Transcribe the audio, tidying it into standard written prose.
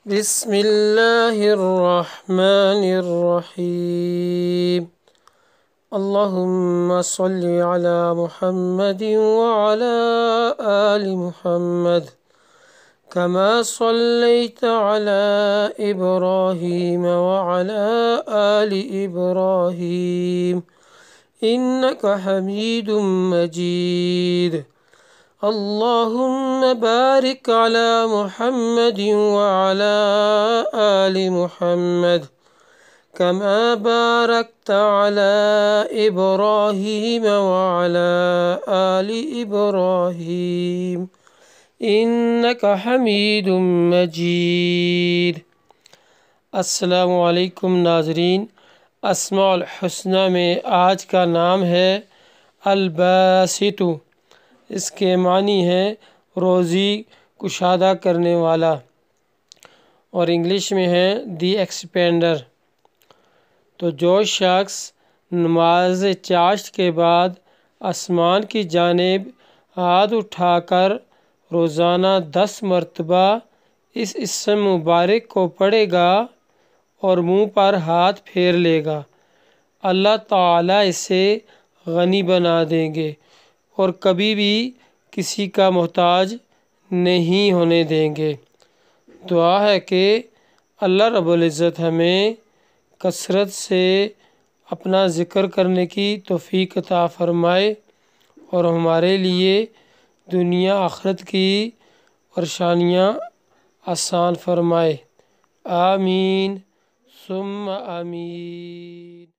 بسم اللہ الرحمن الرحیم اللہم صل علی محمد وعلى آل محمد كما صلیت علی ابراہیم وعلى آل ابراہیم انک حمید مجید اللہم بارک علی محمد وعلى آل محمد كما باركت على إبراهيم وعلى آل إبراهيم إنك حميد مجيد۔ السلام علیکم ناظرین، اسماء الحسنی میں آج کا نام ہے الباسط۔ اس کے معنی ہے روزی کشادہ کرنے والا، اور انگلش میں ہے دی ایکسپینڈر۔ تو جو شخص نماز چاشت کے بعد آسمان کی جانب ہاتھ اٹھا کر روزانہ 10 مرتبہ اس اسم مبارک کو پڑھے گا اور منہ پر ہاتھ پھیر لے گا، اللہ تعالیٰ اسے غنی بنا دیں گے اور کبھی بھی کسی کا محتاج نہیں ہونے دیں گے۔ دعا ہے کہ اللہ رب العزت ہمیں کثرت سے اپنا ذکر کرنے کی توفیق عطا فرمائے اور ہمارے لیے دنیا آخرت کی پریشانیاں آسان فرمائے۔ آمین ثم آمین۔